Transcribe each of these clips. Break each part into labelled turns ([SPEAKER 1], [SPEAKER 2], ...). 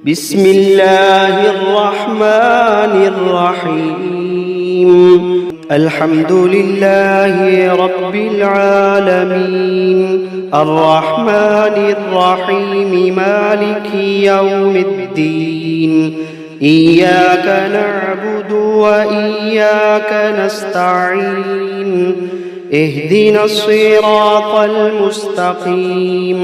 [SPEAKER 1] بسم الله الرحمن الرحيم. الحمد لله رب العالمين، الرحمن الرحيم، مالك يوم الدين. إياك نعبد وإياك نستعين. اهدنا الصراط المستقيم،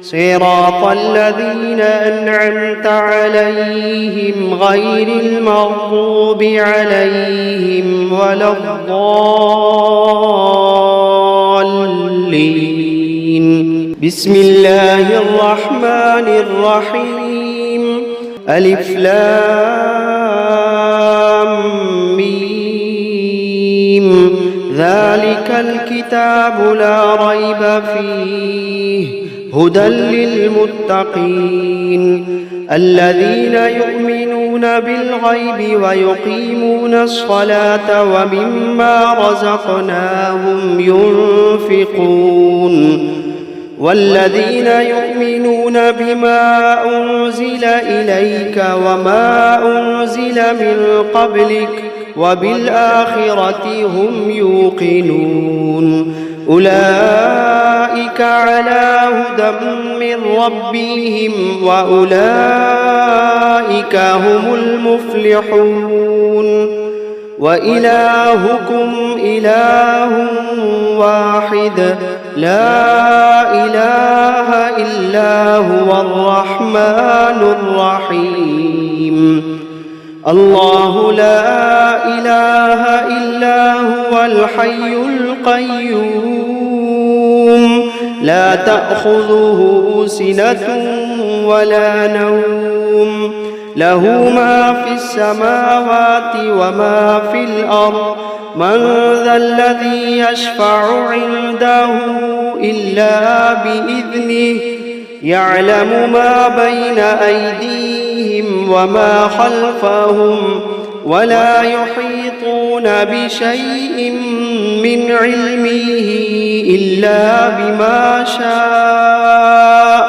[SPEAKER 1] صراط الذين أنعمت عليهم غير المغضوب عليهم ولا الضالين. بسم الله الرحمن الرحيم. ألف لام ميم. ذلك الكتاب لا ريب فيه هدى للمتقين الذين يؤمنون بالغيب ويقيمون الصلاة ومما رزقناهم ينفقون والذين يؤمنون بما أنزل إليك وما أنزل من قبلك وبالآخرة هم يوقنون أولئك على هدى من ربهم وأولئك هم المفلحون. وإلهكم إله واحد لا إله إلا هو الرحمن الرحيم. الله لا إله إلا هو الحي القيوم لا تأخذه سنة ولا نوم له ما في السماوات وما في الأرض من ذا الذي يشفع عنده إلا بإذنه يعلم ما بين أيديهم وما خلفهم ولا يحيطون بشيء من علمه إلا بما شاء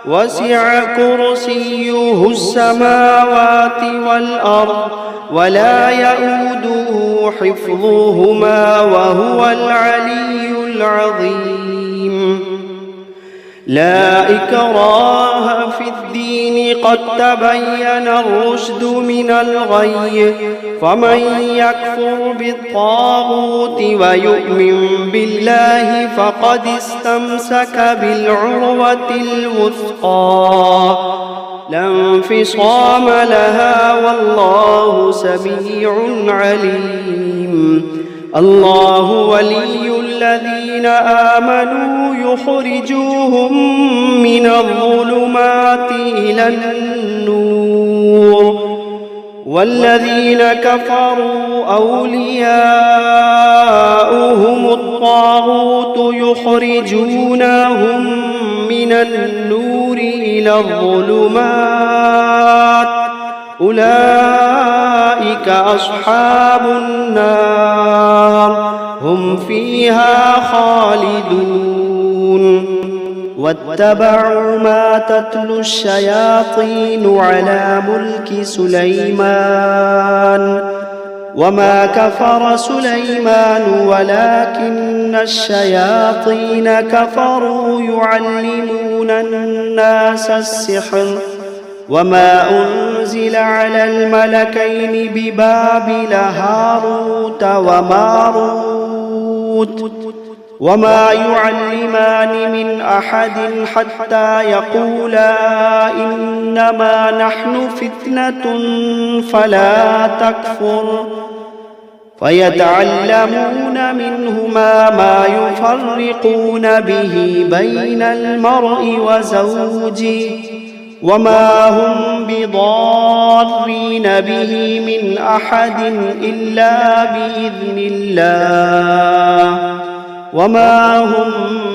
[SPEAKER 1] وسع كرسيه السماوات والأرض ولا يئوده حفظهما وهو العلي العظيم. لا إكراه في الدين قد تبين الرشد من الغي فمن يكفر بالطاغوت ويؤمن بالله فقد استمسك بالعروة الوثقى لا انفصام لها والله سميع عليم. الله ولي الذين آمنوا يخرجوهم من الظلمات إلى النور والذين كفروا أولياؤهم الطاغوت يخرجونهم من النور إلى الظلمات أولئك أصحاب النار هم فيها خالدون. واتبعوا ما تتلو الشياطين على ملك سليمان وما كفر سليمان ولكن الشياطين كفروا يعلمون الناس السحر وما أنزل على الملكين ببابل هاروت وماروت وما يعلمان من أحد حتى يقولا إنما نحن فتنة فلا تكفر فيتعلمون منهما ما يفرقون به بين المرء وزوجه وما هم بضارين به من أحد إلا بإذن الله وما هم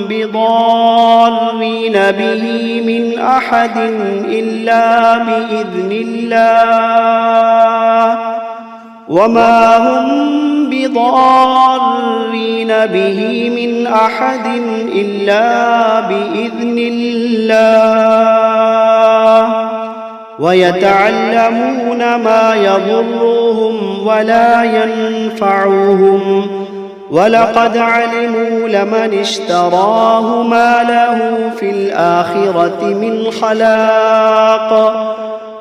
[SPEAKER 1] بضارين به من أحد إلا بإذن الله وما هم بضارين به من أحد إلا بإذن الله ويتعلمون ما يضرهم ولا ينفعهم ولقد علموا لمن اشتراه ما له في الآخرة من خلاق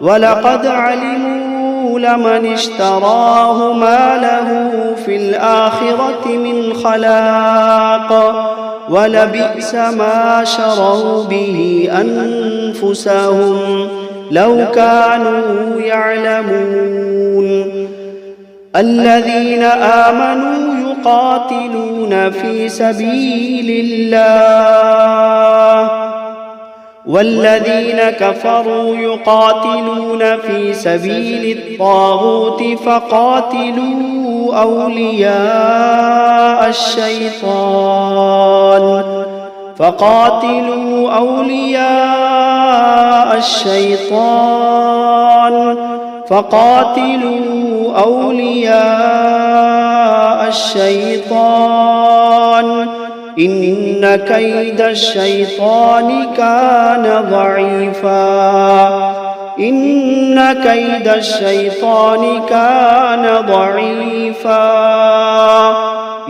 [SPEAKER 1] ولقد علموا لمن اشتراه ما له في الآخرة من خلاق ولبئس ما شروا به أنفسهم لو كانوا يعلمون الذين آمنوا يقاتلون في سبيل الله والذين كفروا يقاتلون في سبيل الطاغوت فقاتلوا أولياء الشيطان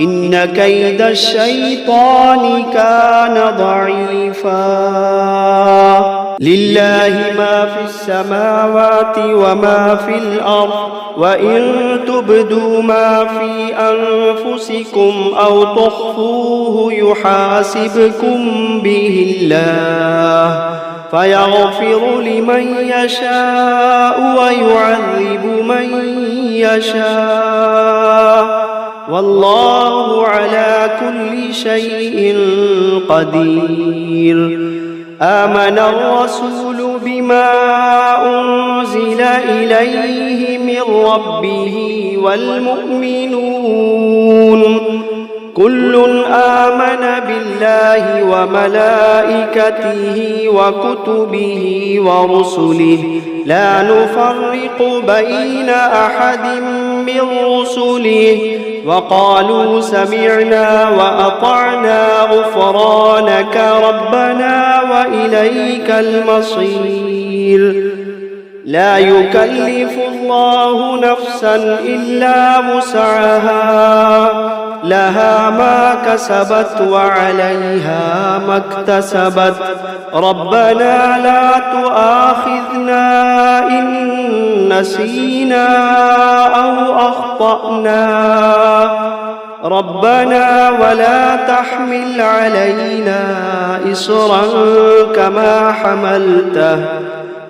[SPEAKER 1] إن كيد الشيطان كان ضعيفا لله ما في السماوات وما في الأرض وإن تبدوا ما في أنفسكم أو تخفوه يحاسبكم به الله فيغفر لمن يشاء ويعذب من يشاء والله على كل شيء قدير آمن الرسول بما أنزل إليه من ربه والمؤمنون كل آمن بالله وملائكته وكتبه ورسله لا نفرق بين أحد من رسله وقالوا سمعنا وأطعنا غفرانك ربنا وإليك المصير لا يكلف الله نفسا إلا وسعها لها ما كسبت وعليها ما اكتسبت ربنا لا تؤاخذنا إن نسينا أو أخطأنا ربنا ولا تحمل علينا إصرا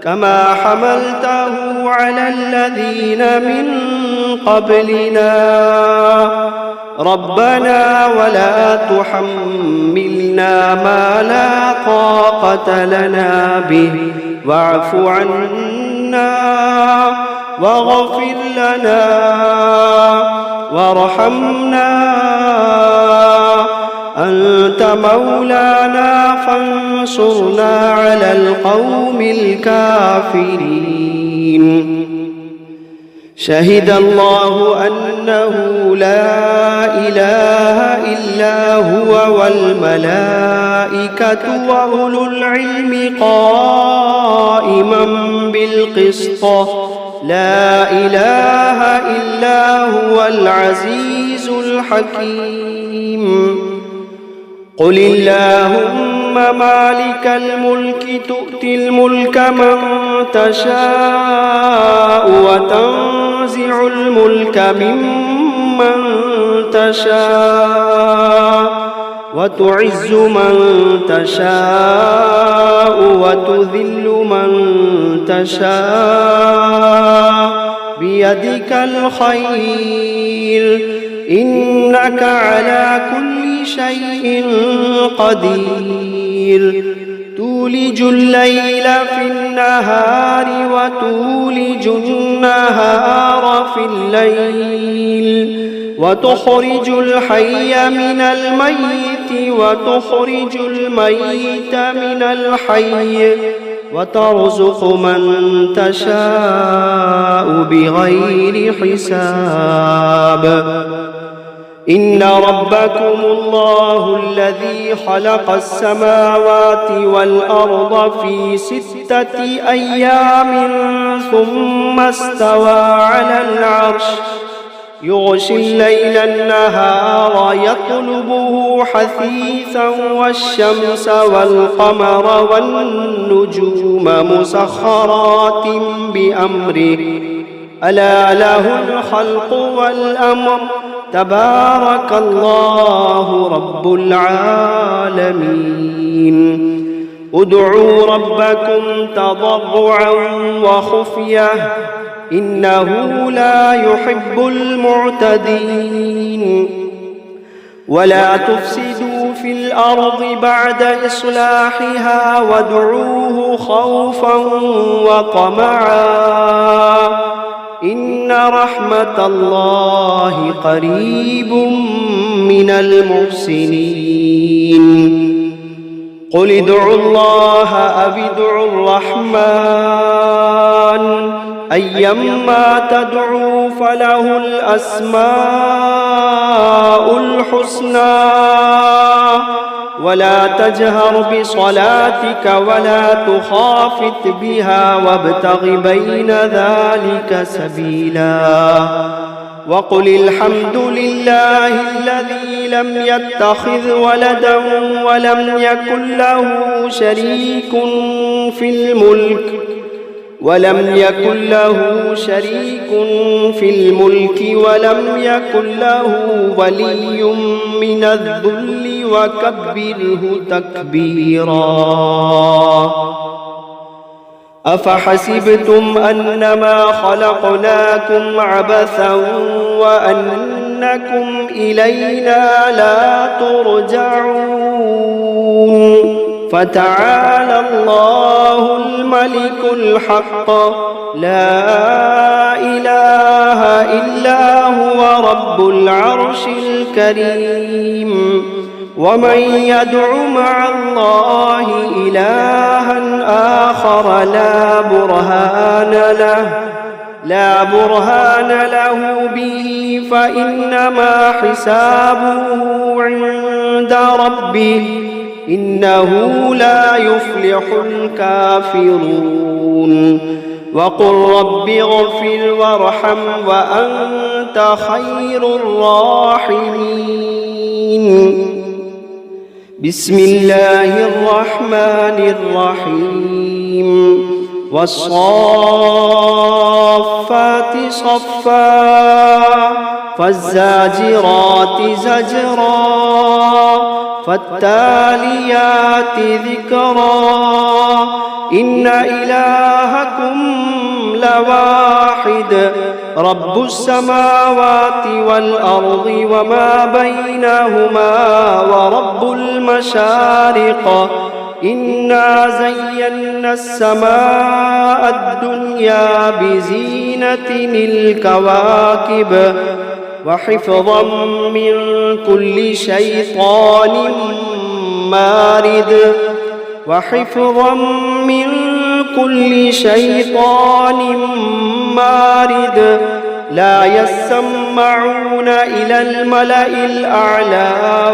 [SPEAKER 1] كما حملته على الذين من قبلنا ربنا ولا تحملنا ما لا طاقة لنا به واعف عنا واغفر لنا وارحمنا أنت مولانا فانصرنا على القوم الكافرين شهد الله أنه لا إله إلا هو والملائكة وأولو العلم قائما بالقسط لا إله إلا هو العزيز الحكيم قل اللهم مالك الملك تؤتي الملك من تشاء وتنزع الملك ممن تشاء وتعز من تشاء وتذل من تشاء بيدك الخير إنك على كل شيء قدير تولج الليل في النهار وتولج النهار في الليل وتخرج الحي من الميت وتخرج الميت من الحي وترزق من تشاء بغير حساب إن ربكم الله الذي خلق السماوات والأرض في 6 أيام ثم استوى على العرش يغشي الليل النهار يطلبه حثيثا والشمس والقمر والنجوم مسخرات بأمره ألا له الخلق والأمر تبارك الله رب العالمين ادعوا ربكم تضرعا وخفية إنه لا يحب المعتدين ولا تفسدوا في الأرض بعد إصلاحها وادعوه خوفا وطمعا إن رحمة الله قريب من المحسنين قل ادعوا الله أو ادعوا الرحمن أيما تدعوا فله الأسماء الحسنى ولا تجهر بصلاتك ولا تخافت بها وابتغ بين ذلك سبيلا وقل الحمد لله الذي لم يتخذ ولدا ولم يكن له شريك في الملك ولم يكن ولم يكن له ولي من الذل وكبره تكبيرا أفحسبتم أنما خلقناكم عبثا وأنكم إلينا لا ترجعون فتعالى الله الملك الحق لا إله إلا هو رب العرش الكريم ومن يدع مع الله إلها آخر لا برهان له به فإنما حسابه عند ربه إنه لا يفلح الكافرون وقل رب اغفر وارحم وأنت خير الراحمين بسم الله الرحمن الرحيم والصافات صفا فالزاجرات زجرا فالتاليات ذكرا إن إلهكم لواحد رب السماوات والأرض وما بينهما ورب المشارق إنا زينا السماء الدنيا بزينة الكواكب وحفظا من كل شيطان مارد لا يسمعون إلى الملأ الأعلى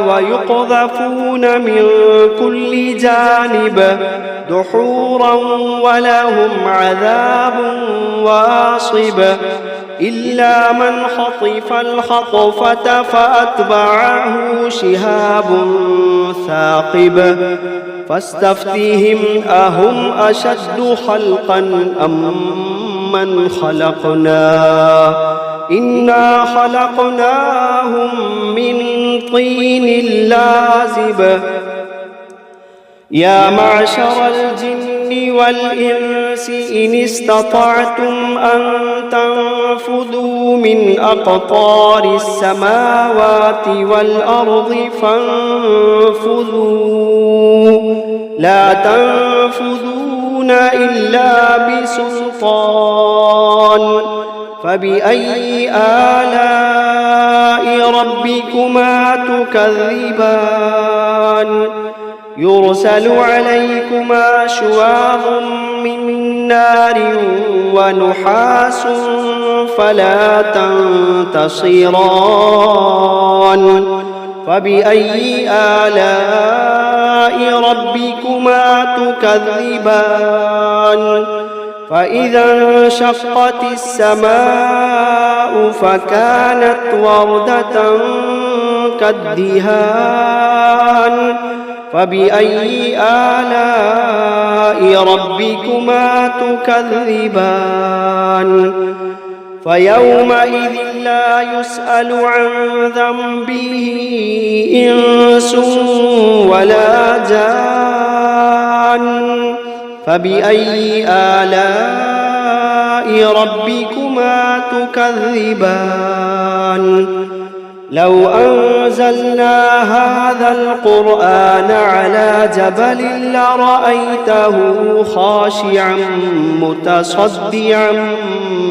[SPEAKER 1] ويقذفون من كل جانب دحورا ولهم عذاب واصب إلا من خطف الخطفة فأتبعه شهاب ثاقب فاستفتهم أهم أشد خلقا أم من خلقنا إنا خلقناهم من طين لازب يا معشر الجن والإنس إن استطعتم أن تنفذوا من أقطار السماوات والأرض فانفذوا لا تنفذون إلا بسلطان فبأي آلاء ربكما تكذبان يرسل عليكما شواظ من نار ونحاس فلا تنتصران فبأي آلاء ربكما تكذبان فإذا انشقت السماء فكانت وردة كالدهان فبأي آلاء ربكما تكذبان فيومئذ لا يسأل عن ذنبه إنس ولا جان فبأي آلاء ربكما تكذبان لو أنزلنا هذا القرآن على جبل لرأيته خاشعا متصدعا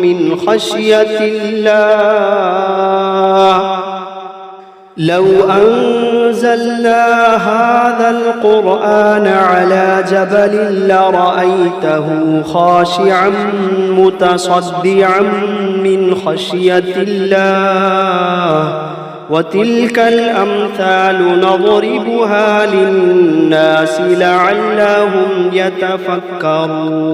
[SPEAKER 1] من خشية الله لو أنزلنا هذا القرآن على جبل لرأيته خاشعا متصدعا من خشية الله وتلك الأمثال نضربها للناس لعلهم يتفكرون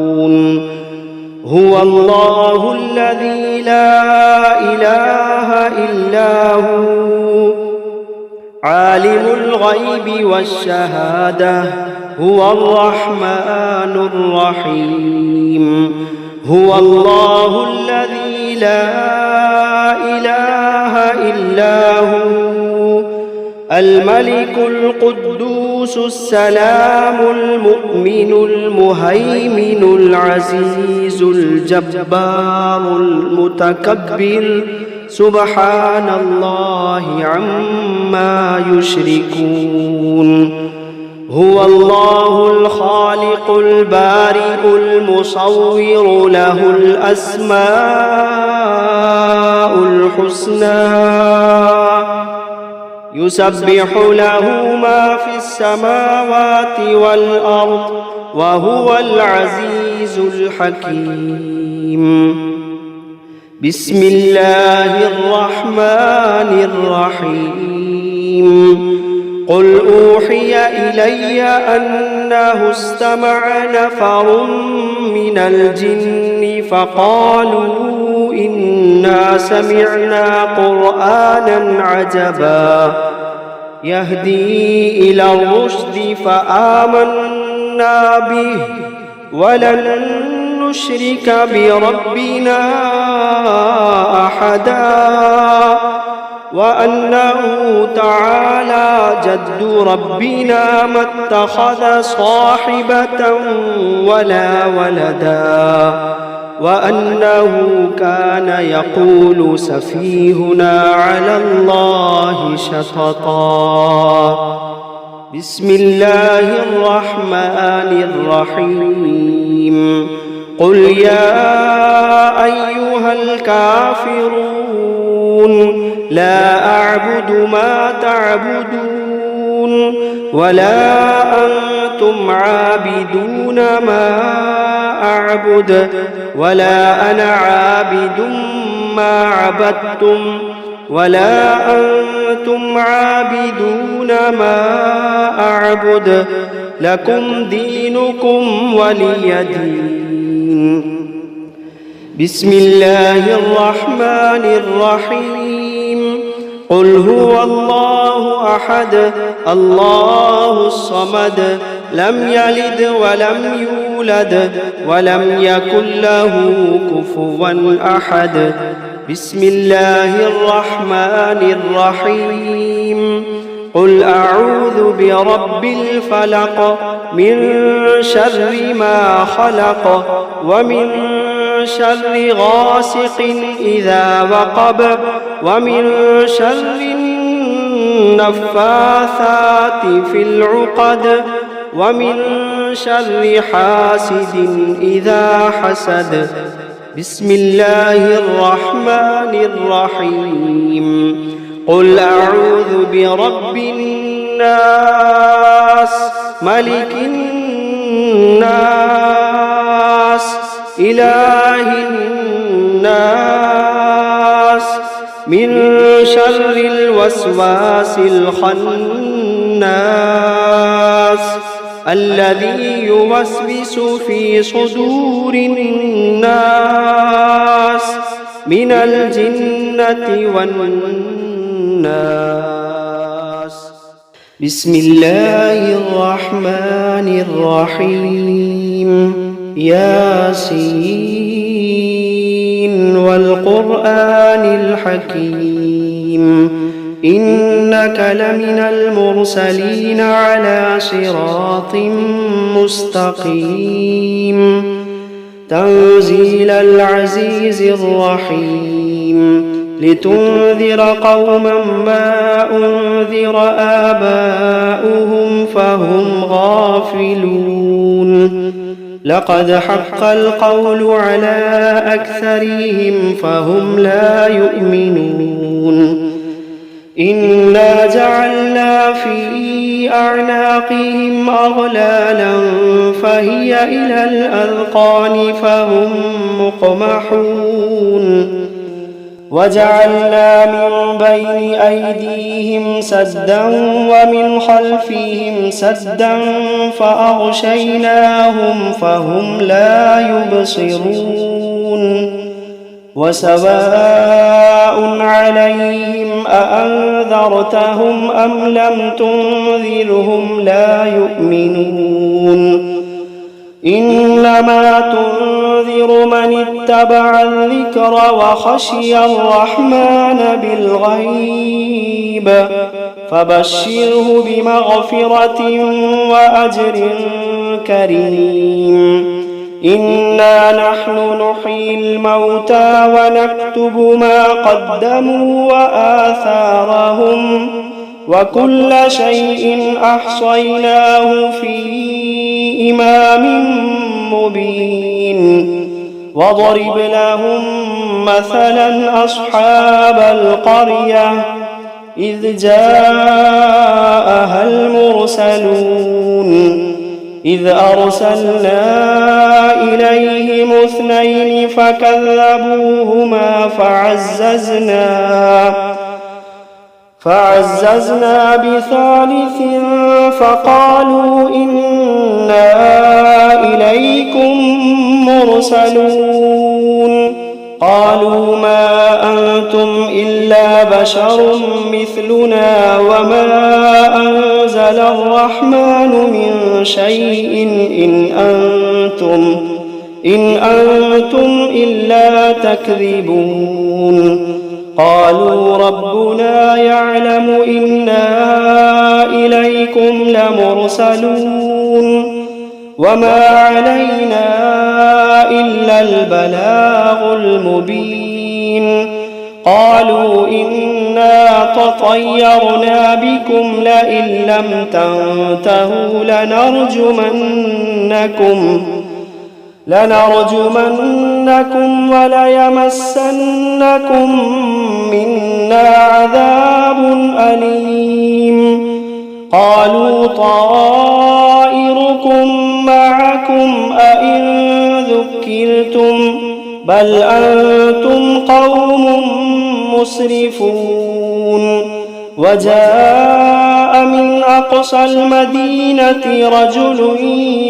[SPEAKER 1] هو الله الذي لا إله إلا هو عالم الغيب والشهادة هو الرحمن الرحيم هو الله الذي لا إله إلا هو الملك القدوس السلام المؤمن المهيمن العزيز الجبار المتكبر سبحان الله عما يشركون هو الله الخالق البارئ المصور له الأسماء الحسنى يسبح له ما في السماوات والأرض وهو العزيز الحكيم بسم الله الرحمن الرحيم قل أوحي إلي أنه استمع نفر من الجن فقالوا إنا سمعنا قرآنا عجبا يهدي إلى الرشد فآمنا به ولن نشرك بربنا أحدا وأنه تعالى جد ربنا ما اتخذ صاحبة ولا ولدا وأنه كان يقول سفيهنا على الله شططا بسم الله الرحمن الرحيم قل يا أيها الكافرون لا أعبد ما تعبدون ولا أنتم عابدون ما أعبد ولا أنا عابد ما عبدتم ولا أنتم عابدون ما أعبد لكم دينكم ولي دين بسم الله الرحمن الرحيم قل هو الله أحد الله الصمد لم يلد ولم يولد ولم يكن له كفوا أحد بسم الله الرحمن الرحيم قل أعوذ برب الفلق من شر ما خلق ومن شر غاسق إذا وقب ومن شر النفاثات في العقد ومن شر حاسد إذا حسد بسم الله الرحمن الرحيم قل أعوذ برب الناس ملك الناس إله الناس من شر الوسواس الخناس الذي يوسوس في صدور الناس من الجنة والناس. بسم الله الرحمن الرحيم. ياسين والقرآن الحكيم إنك لمن المرسلين على صراط مستقيم تنزيل العزيز الرحيم لتنذر قوما ما أنذر آباؤهم فهم غافلون لقد حق القول على أكثرهم فهم لا يؤمنون إنا جعلنا في أعناقهم أغلالا فهي إلى الأذقان فهم مقمحون وجعلنا من بين أيديهم سدا ومن خلفهم سدا فأغشيناهم فهم لا يبصرون وسواء عليهم أأنذرتهم أم لم تنذرهم لا يؤمنون إنما تنذر من اتبع الذكر وخشي الرحمن بالغيب فبشره بمغفرة وأجر كريم إنا نحن نحيي الموتى ونكتب ما قدموا وآثارهم وكل شيء أحصيناه في إمام مبين واضرب لهم مثلا أصحاب القرية إذ جاءها المرسلون إذ أرسلنا إليهم 2 فكذبوهما فعززنا بثالث فقالوا إنا إليكم مرسلون قالوا ما أنتم إلا بشر مثلنا وما أنزل الرحمن من شيء إن أنتم إلا تكذبون قالوا ربنا يعلم إنا إليكم لمرسلون وما علينا إلا البلاغ المبين قالوا إنا تطيرنا بكم لئن لم تنتهوا لنرجمنكم وليمسنكم منا عذاب أليم قالوا طائركم معكم أئن ذكرتم بل أنتم قوم مسرفون وجاء من أقصى المدينة رجل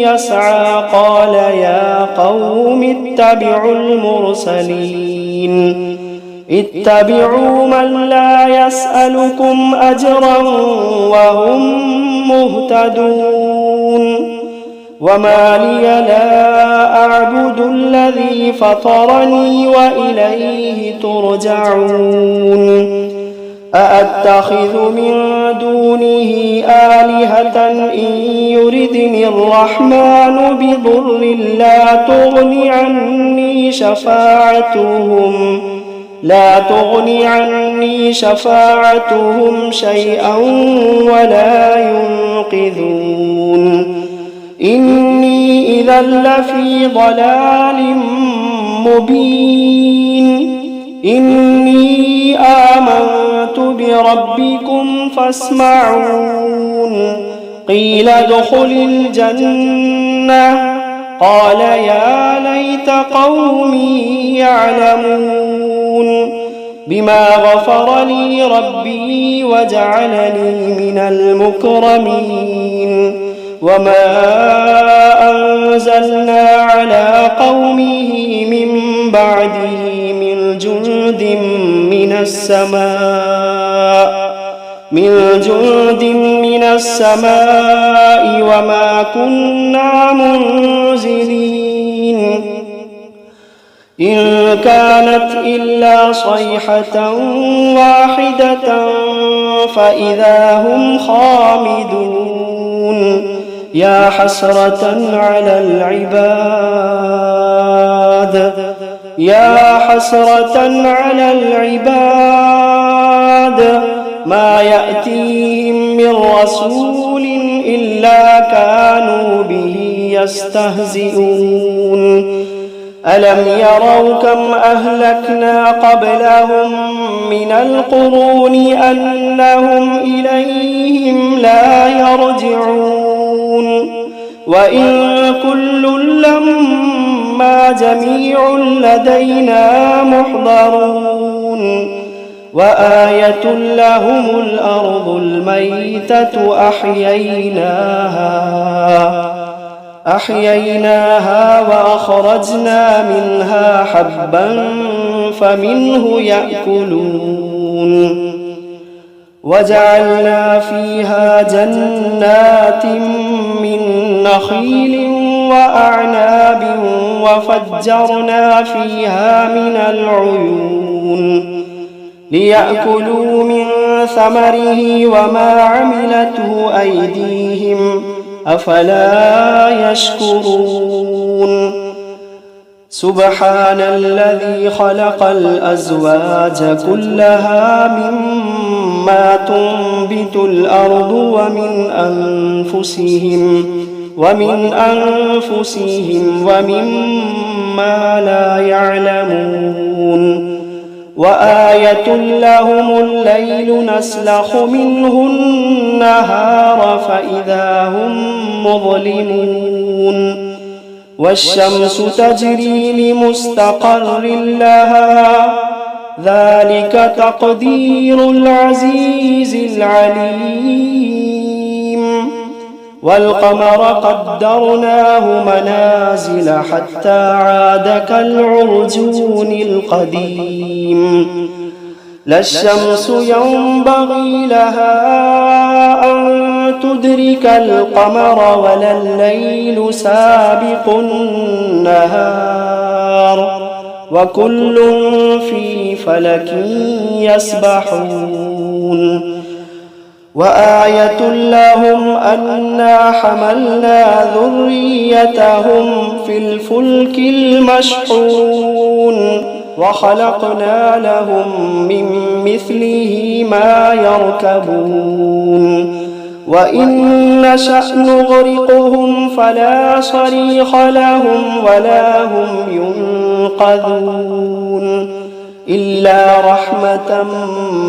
[SPEAKER 1] يسعى قال يا قوم اتبعوا من لا يسألكم أجرا وهم مهتدون وما لي لا أعبد الذي فطرني وإليه ترجعون أأتخذ من دونه آلهة إن يردني الرحمن بضر لا تغني عني شفاعتهم شيئا ولا ينقذون إني إذا لفي ضلال مبين إني آمنت بربكم فاسمعون قيل ادخل الجنة قال يا ليت قومي يعلمون بما غفر لي ربي وجعلني من المكرمين وما أنزلنا على قومه من بعده من جند من السماء وما كنا منزلين إن كانت إلا صيحة واحدة فإذا هم خامدون يا حسرة على العباد ما يأتيهم من رسول إلا كانوا به يستهزئون ألم يروا كم أهلكنا قبلهم من القرون أنهم إليهم لا يرجعون وإن كل لما جميع لدينا محضرون وآية لهم الأرض الميتة أحييناها وأخرجنا منها حبا فمنه يأكلون وجعلنا فيها جنات من نخيل وأعناب وفجرنا فيها من العيون ليأكلوا من ثمره وما عملته أيديهم أفلا يشكرون سبحان الذي خلق الأزواج كلها مما تنبت الأرض ومن أنفسهم ومما لا يعلمون وآية لهم الليل نسلخ منه النهار فإذا هم مظلمون والشمس تجري لمستقر لها ذلك تقدير العزيز العليم والقمر قدرناه منازل حتى عاد كالعرجون القديم لا الشمس ينبغي لها أن تدرك القمر ولا الليل سابق النهار وكل في فلك يسبحون وآية لهم أنا حملنا ذريتهم في الفلك المشحون وخلقنا لهم من مثله ما يركبون وإن نشأ نغرقهم فلا صريخ لهم ولا هم ينقذون إلا رحمة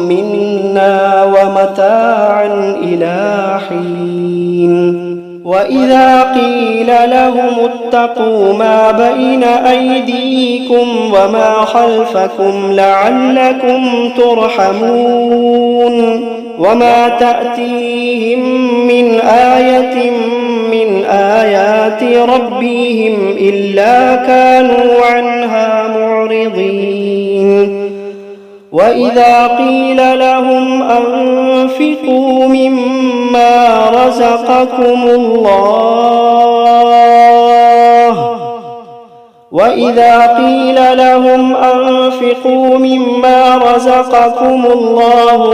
[SPEAKER 1] منا ومتاعا إلى حين وإذا قيل لهم اتقوا ما بين أيديكم وما خلفكم لعلكم ترحمون وما تأتيهم من آية من آيات ربهم إلا كانوا عنها معرضين وإذا قيل لهم أنفقوا مما رزقكم الله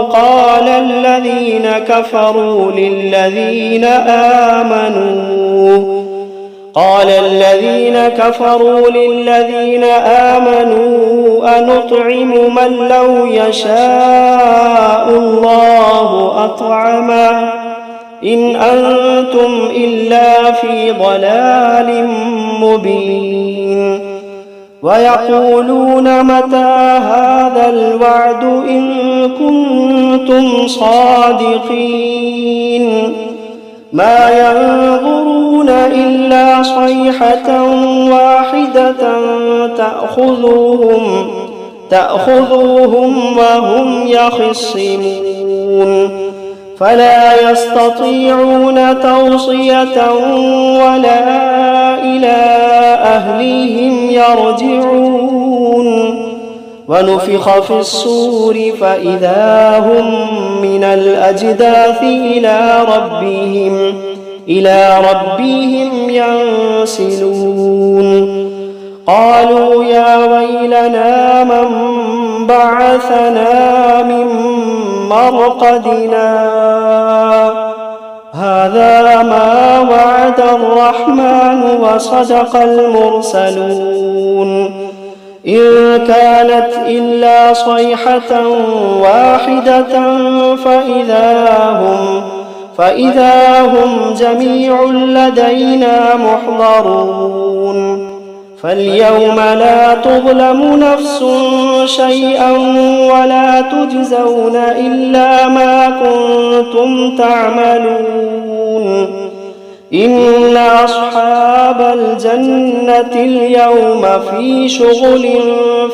[SPEAKER 1] قال الذين كفروا للذين آمنوا أنطعم من لو يشاء الله أطعمه إن أنتم إلا في ضلال مبين ويقولون متى هذا الوعد إن كنتم صادقين ما ينظرون إلا صيحة واحدة تأخذوهم وهم يخصمون فلا يستطيعون توصية ولا إلى أهلهم يرجعون ونفخ في الصور فإذا هم من الأجداث إلى ربهم ينسلون قالوا يا ويلنا من بعثنا من مرقدنا هذا ما وعد الرحمن وصدق المرسلون إن كانت إلا صيحة واحدة فإذا هم جميع لدينا محضرون فاليوم لا تظلم نفس شيئا ولا تجزون إلا ما كنتم تعملون إن أصحاب الجنة اليوم في شغل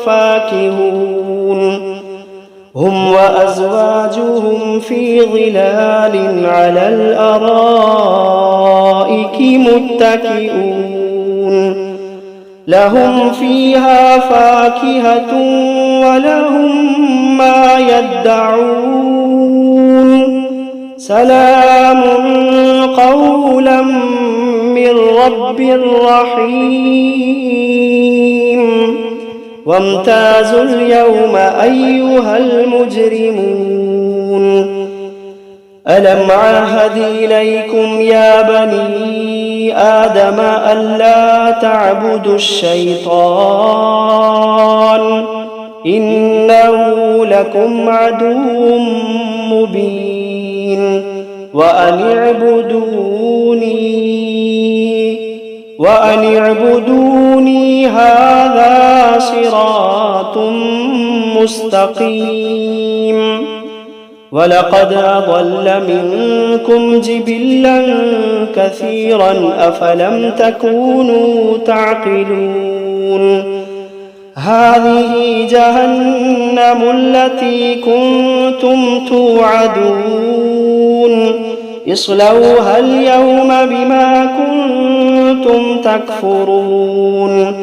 [SPEAKER 1] فاكهون هم وأزواجهم في ظلال على الأرائك متكئون لهم فيها فاكهة ولهم ما يدعون سلام قولا من رب رحيم وامتازوا اليوم أيها المجرمون ألم عهد إليكم يا بني آدم ألا تعبدوا الشيطان إنه لكم عدو مبين وأن اعبدوني هذا صراط مستقيم ولقد أضل منكم جبلا كثيرا أفلم تكونوا تعقلون هذه جهنم التي كنتم توعدون اصلوها اليوم بما كنتم تكفرون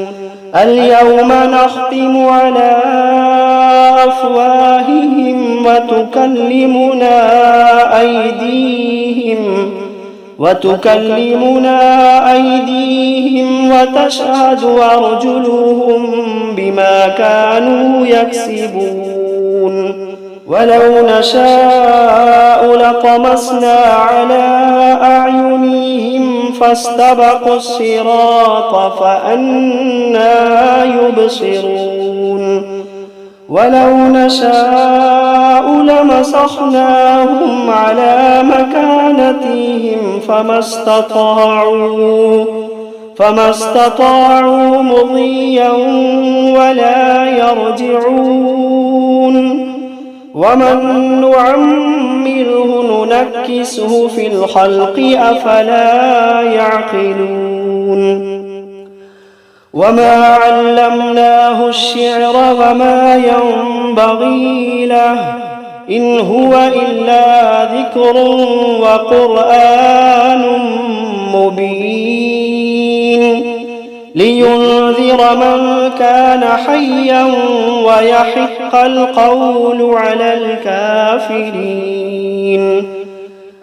[SPEAKER 1] اليوم نختم على أفواههم وتكلمنا أيديهم وتشهد أرجلهم بما كانوا يكسبون ولو نشاء لطمسنا على أعينهم فاستبقوا الصراط فأنى يبصرون ولو نشاء لمسخناهم على مكانتهم فما استطاعوا مضيا ولا يرجعون ومن نعمره ننكسه في الخلق أفلا يعقلون وما علمناه الشعر وما ينبغي له إن هو إلا ذكر وقرآن مبين لينذر من كان حيا ويحق القول على الكافرين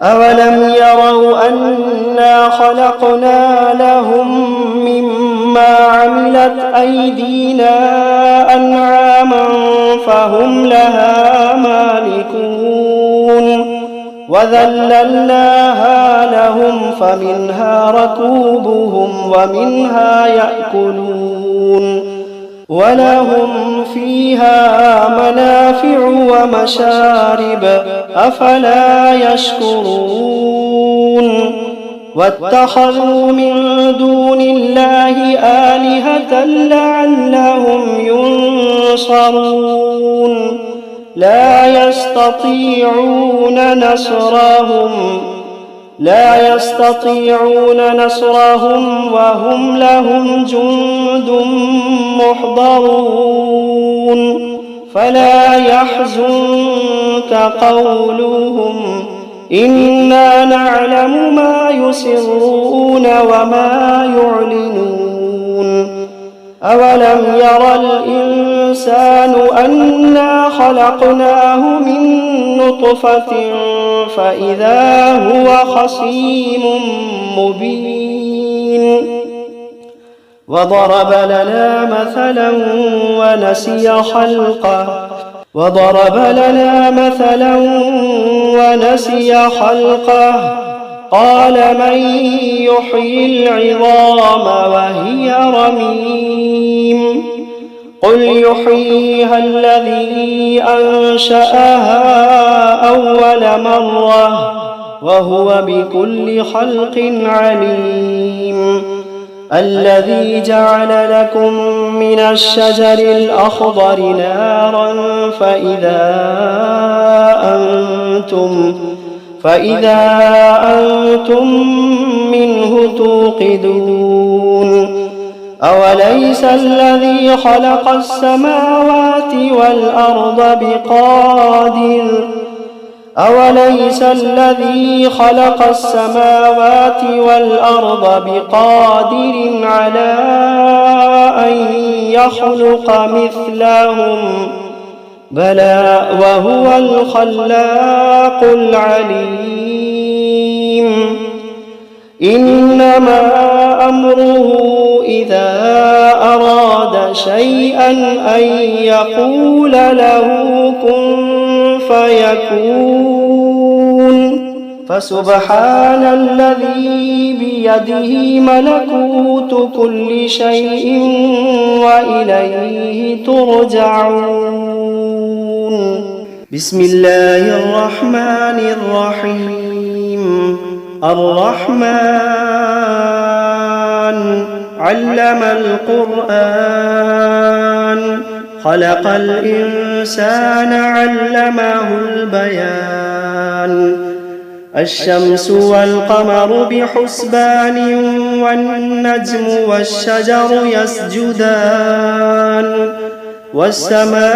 [SPEAKER 1] أولم يروا أنا خلقنا لهم مما عملت أيدينا أنعاما فهم لها مالكون وذللناها لهم فمنها ركوبهم ومنها يأكلون ولهم فيها منافع ومشارب أفلا يشكرون واتخذوا من دون الله آلهة لعلهم ينصرون لا يستطيعون نصرهم لا يستطيعون نصرهم وهم لهم جند محضرون فلا يحزنك قولهم إنا نعلم ما يسرون وما يعلنون أولم ير الإنسان أنا خلقناه من نطفة فإذا هو خصيم مبين وضرب لنا مثلا ونسي خلقه قال من يحيي العظام وهي رميم قل يحييها الذي أنشأها أول مرة وهو بكل خلق عليم الذي جعل لكم من الشجر الأخضر نارا فإذا أنتم منه توقدون أوليس الذي خلق السماوات والأرض بقادر على أن يخلق مثلهم بلى وهو الخلاق العليم إنما أمره إذا أراد شيئا أن يقول له كن فيكون فسبحان الذي بيده ملكوت كل شيء وإليه ترجعون بسم الله الرحمن الرحيم الرحمن علم القرآن خلق الإنسان علمه البيان الشمس والقمر بحسبان والنجم والشجر يسجدان والسماء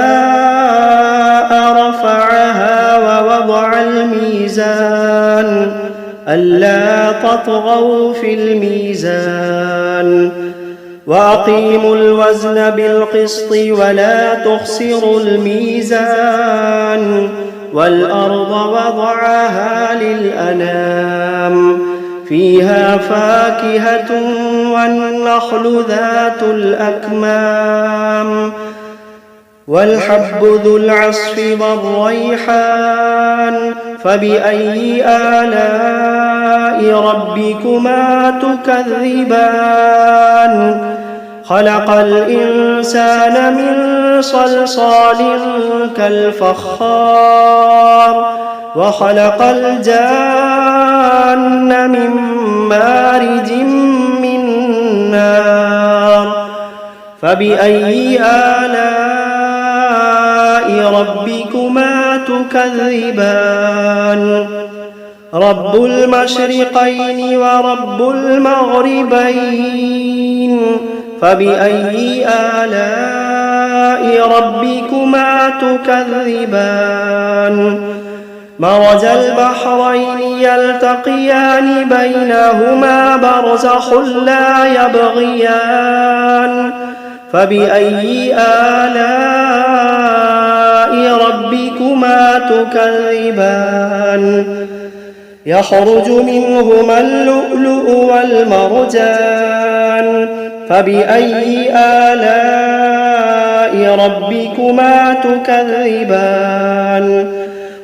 [SPEAKER 1] رفعها ووضع الميزان ألا تطغوا في الميزان وأقيموا الوزن بالقسط ولا تخسروا الميزان والأرض وضعها للأنام فيها فاكهة والنخل ذات الأكمام والحب ذو العصف والريحان فبأي آلاء ربكما تكذبان خلق الإنسان من صلصال كالفخار وخلق الجان من مارج من نار فبأي آلاء ربكما تكذبان رب المشرقين ورب المغربين فبأي آلاء ربكما تكذبان مرج البحرين يلتقيان بينهما برزخ لا يبغيان فبأي آلاء ربكما تكذبان يخرج منهما اللؤلؤ والمرجان فبأي آلاء ربكما تكذبان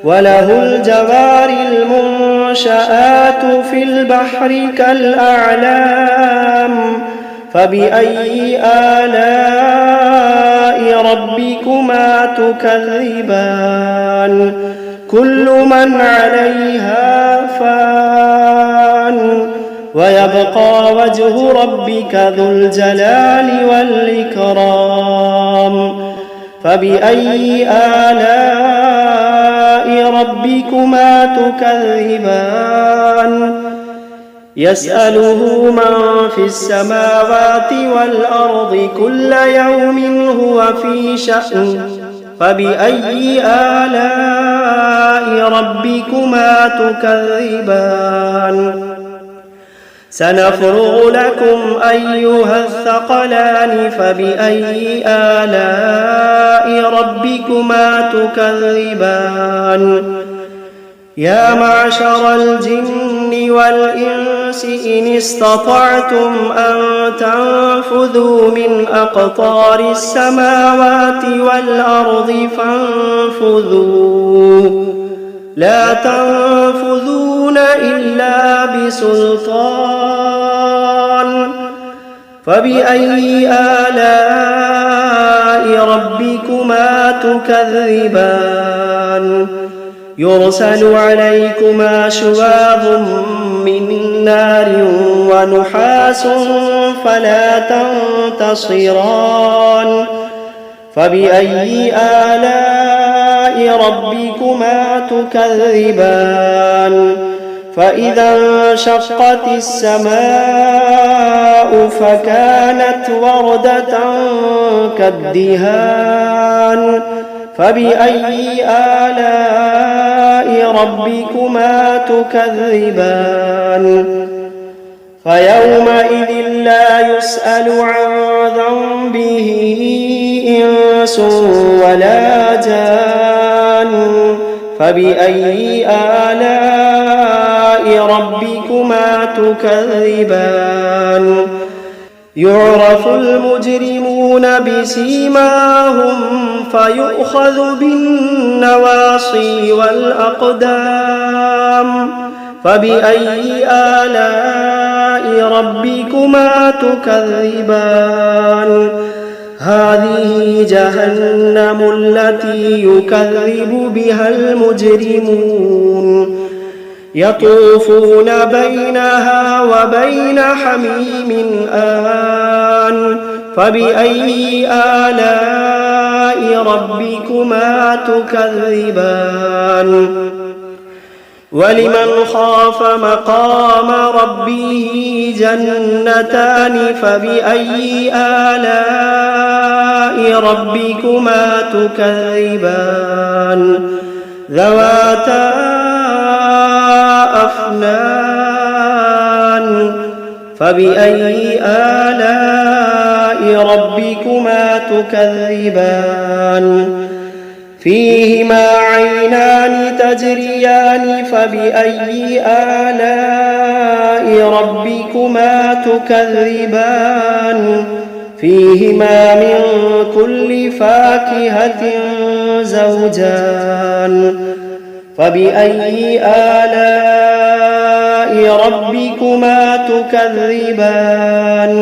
[SPEAKER 1] وله الجوار المنشآت في البحر كالأعلام فبأي آلاء ربكما تكذبان كل من عليها فان ويبقى وجه ربك ذو الجلال والإكرام فبأي آلاء ربكما تكذبان يسأله من في السماوات والأرض كل يوم هو في شأن فبأي آلاء ربكما تكذبان سنفرغ لكم أيها الثقلان فبأي آلاء ربكما تكذبان يا معشر الجن والإنس إن استطعتم أن تنفذوا من أقطار السماوات والأرض فانفذوا لا تنفذون إلا بسلطان فبأي آلاء ربكما تكذبان يرسل عليكما شواظ من نار ونحاس فلا تنتصران فبأي آلاء ربكما تكذبان فإذا انشقت السماء فكانت وردة كالدهان فبأي آلاء ربكما تكذبان فيومئذ لا يسأل عن ذنبه إنس ولا جان فبأي آلاء ربكما تكذبان يعرف المجرمون بسيماهم فيؤخذ بالنواصي والأقدام فبأي آلاء ربكما تكذبان هذه جهنم التي يكذب بها المجرمون يطوفون بينها وبين حميم آن فبأي آلاء ربكما تكذبان ولمن خاف مقام ربه جنتان فبأي آلاء ربكما تكذبان ذواتا أفنان فبأي آلاء ربكما تكذبان فيهما عينان تجريان فبأي آلاء ربكما تكذبان فيهما من كل فاكهة زوجان فبأي آلاء ربكما تكذبان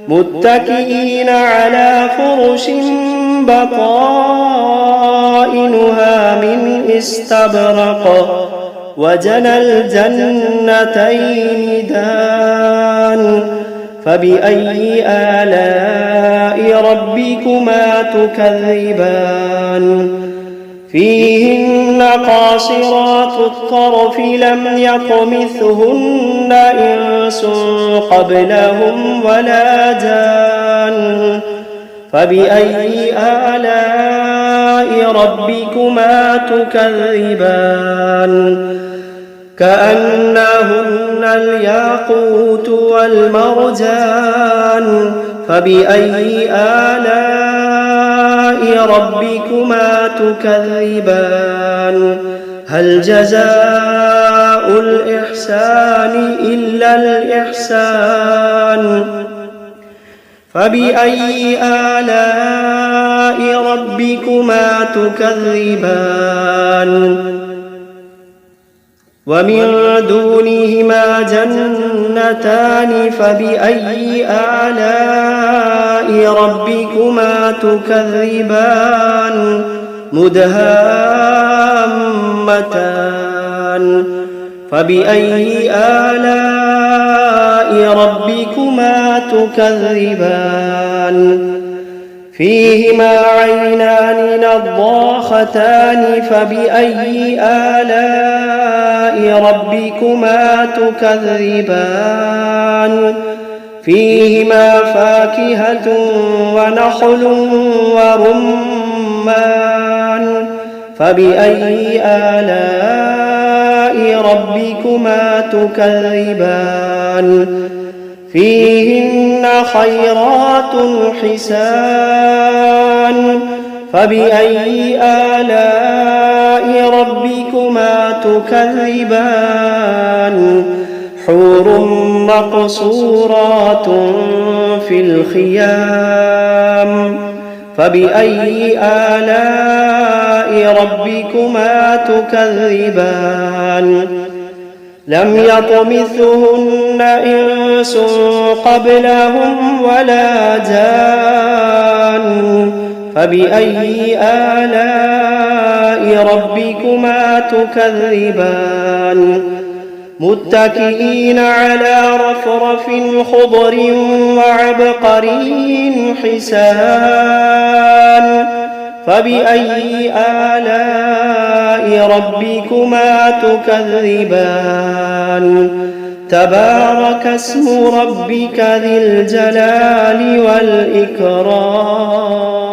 [SPEAKER 1] متكئين على فرش بطائنها من استبرق وجنى الجنتين دان فبأي آلاء ربكما تكذبان فيهن قاصرات الطرف لم يطمثهن إنس قبلهم ولا جان فبأي آلاء ربكما تكذبان كأنهن الياقوت والمرجان فبأي آلاء ربكما تكذبان هل جزاء الإحسان إلا الإحسان فبأي آلاء ربكما تكذبان ومن دونهما جنتان فبأي آلاء ربكما تكذبان مدهامتان فبأي آلاء ربكما تكذبان فيهما عينان نضاختان فبأي آلاء ربكما تكذبان فيهما فاكهة ونخل ورمان فبأي آلاء ربكما تكذبان فيهن خيرات حسان فبأي آلاء ربكما تكذبان حور مقصورات في الخيام فبأي آلاء ربكما تكذبان لم يطمثهن إنس قبلهم ولا جان فبأي آلاء ربكما تكذبان متكئين على رفرف خضر وعبقري حسان فبأي آلاء ربكما تكذبان تبارك اسم ربك ذي الجلال والإكرام